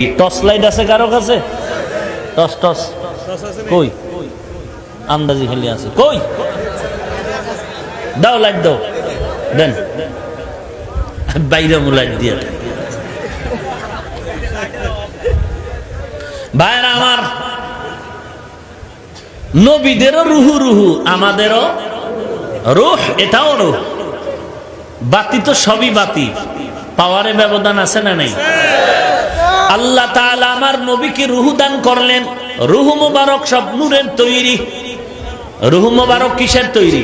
Toss light আছে কারো কাছে? টস টস কই? আন্দাজি খালি আছে কই? দাও লাইট দাও, দেন বাইরে লাইট দিয়ে। ভাইরা আমার, নবীদেরও রুহু রুহু, আমাদেরও রুহ, এটাও রুহ। বাতি তো সবই বাতি, পাওয়ারে ব্যবধান আছে না নাই? আল্লাহ তাআলা আমার নবীকে রুহু দান করলেন। রুহু মুবারক সব নূরের তৈরি। রুহু মুবারক কিসের তৈরি?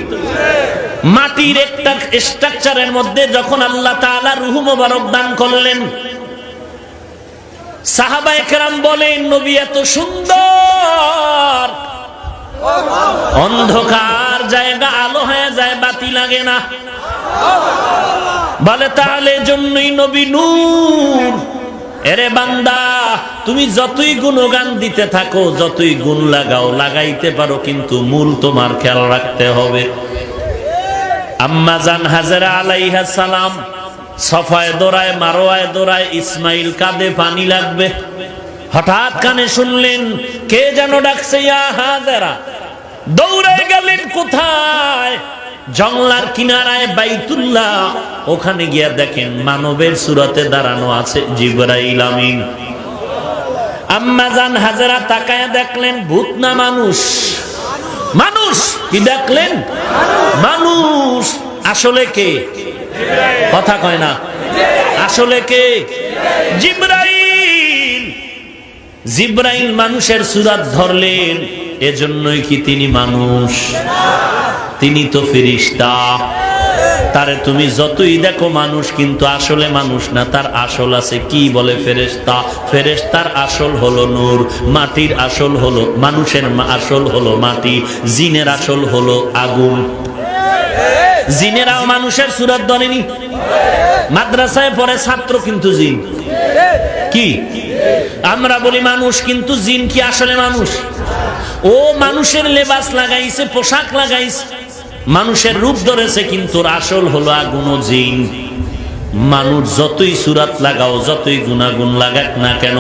মাটির একটা স্ট্রাকচারের মধ্যে যখন আল্লাহ তাআলা রুহু মুবারক দান করলেন, সাহাবায়ে কেরাম বলেন, নবী এত সুন্দর, অন্ধকার জায়গা আলো হয়ে যায়, বাতি লাগে না। বলে তাহলে জন্যই নবী নূর। এরে বান্দা, তুমি যতই গুণগান দিতে থাকো, যতই গুণ লাগাও, লাগাইতে পারো, কিন্তু মূল তোমার খেয়াল রাখতে হবে। আম্মা জান হাজেরা আলাইহিস সালাম সফায় দৌড়ায়, মারোয়ায় দৌড়ায়, ইসমাইল কাঁধে পানি লাগবে। হঠাৎ কানে শুনলেন কে যেন ডাকছে, ইয়া হাজেরা। দৌড়ে গেলেন কোথায়? জংলার কিনারায় বাইতুল্লাহ। ওখানে গিয়া দেখেন মানবের সুরতে দাঁড়ানো আছে জিবরাইল আমিন। আম্মা জান হাজেরা তাকায়া দেখলেন ভূত না মানুষ? মানুষ। কি দেখলেন? মানুষ। আসলে কে? কথা কয় না। আসলে কে? জিবরাইল। জিবরাইল মানুষের সুরাত ধরলেন, এজন্যই কি তিনি মানুষ? তিনি তো ফেরেশতা। তারে তুমি যতই দেখো মানুষ, কিন্তু আসলে মানুষ না, তার আসল আছে। কি বলে? ফেরেশতা। ফেরেশতার আসল হলো নূর, মাটির আসল হলো, মানুষের আসল হলো মাটি, জিনের আসল হলো আগুন। জিনেরাও মানুষের সুরাত ধরেনি। মাদ্রাসায় পড়ে ছাত্র কিন্তু জিন। কি আমরা বলি মানুষ, কিন্তু জিন কি আসলে মানুষ? ও মানুষের লেবাস লাগাইছে, পোশাক লাগাইছে, মানুষের রূপ ধরেছে, কিন্তু আসল হলো আগুন ও জিন। মানুষ যতই সুরাত লাগাও, যতই গুনাগুন লাগাক না কেন,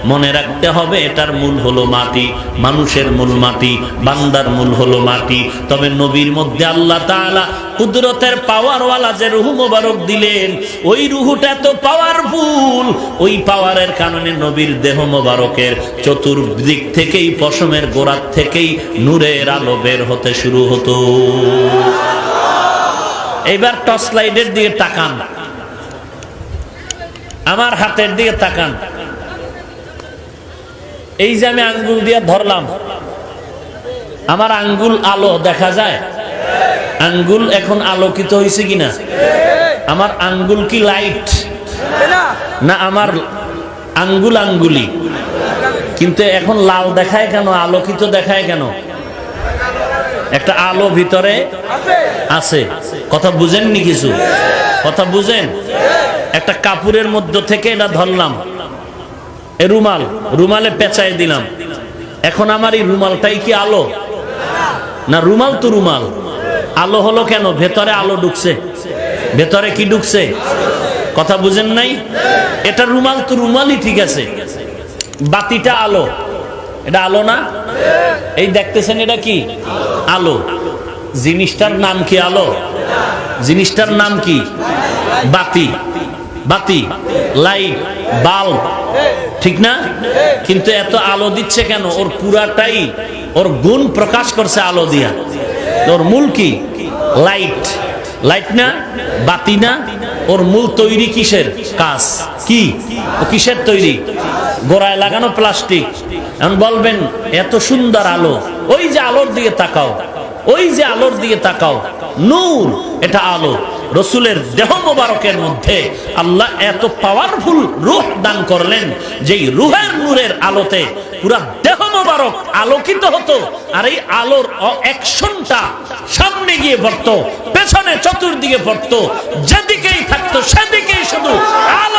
মনে রাখতে হবে এটার মূল হলো মাটি। মানুষের মূল মাটি, বান্দার মূল হলো মাটি। তবে নবীর মধ্যে আল্লাহ তাআলা কুদরতের পাওয়ারওয়ালা যে রুহু মোবারক দিলেন, ওই রুহুটা এত পাওয়ারফুল, ওই পাওয়ারের কারণে নবীর দেহ মোবারকের চতুর্দিক থেকেই, পশমের গোড়ার থেকেই নূরের আলো বের হতে শুরু হতো। এইবার টর্চ লাইটের দিকে তাকান, আমার হাতের দিকে তাকান। এই যে আমি আঙ্গুল দিয়ে ধরলাম, আমার আঙ্গুল আলো দেখা যায়? আঙ্গুল এখন আলোকিত হয়েছে কিনা? আমার আঙ্গুল কি লাইট না? আমার আঙ্গুল আঙ্গুলি, কিন্তু এখন লাল দেখায় কেন? আলোকিত দেখায় কেন? একটা আলো ভিতরে আছে। কথা বুঝেননি? কিছু কথা বুঝেন? একটা কাপড়ের মধ্য থেকে এটা ধরলাম, এ রুমাল, রুমালে পেঁচাই দিলাম। এখন আমার এই রুমালটাই কি আলো না? রুমাল তো রুমাল। আলো হলো কেন? ভেতরে আলো ঢুকছে। ভেতরে কি ঢুকছে? কথা বুঝেন নাই? এটা রুমাল তো রুমালই, ঠিক আছে। বাতিটা আলো, এটা আলো না? এই দেখতেছেন, এটা কি আলো? জিনিসটার নাম কি আলো? জিনিসটার নাম কি? বাতি। বাতি, লাইট, বাল্ব, ঠিক না? কিন্তু এত আলো দিচ্ছে কেন? ওর পুরাটাই, ওর গুণ প্রকাশ করছে আলো দিয়া। ওর মূল কি? লাইট। লাইট না? বাতি না? ওর মূল তৈরি কিসের? কাঁচ। কি? ও কিসের তৈরি? গোড়ায় লাগানো প্লাস্টিক। এখন বলবেন এত সুন্দর আলো, ওই যে আলোর দিকে তাকাও, ওই যে আলোর দিকে তাকাও, নূর, এটা আলো। রসুলের দেহ মোবারকের মধ্যে আল্লাহ এত পাওয়ারফুল রূহ দান করলেন, যেই রূহের নূরের আলোতে পুরা দেহ মোবারক আলোকিত হতো। আর এই আলোর অ্যাকশনটা সামনে গিয়ে পড়তো, পেছনে চতুর্দিকে পড়তো, যেদিকেই থাকতো সেদিকেই শুধু আলো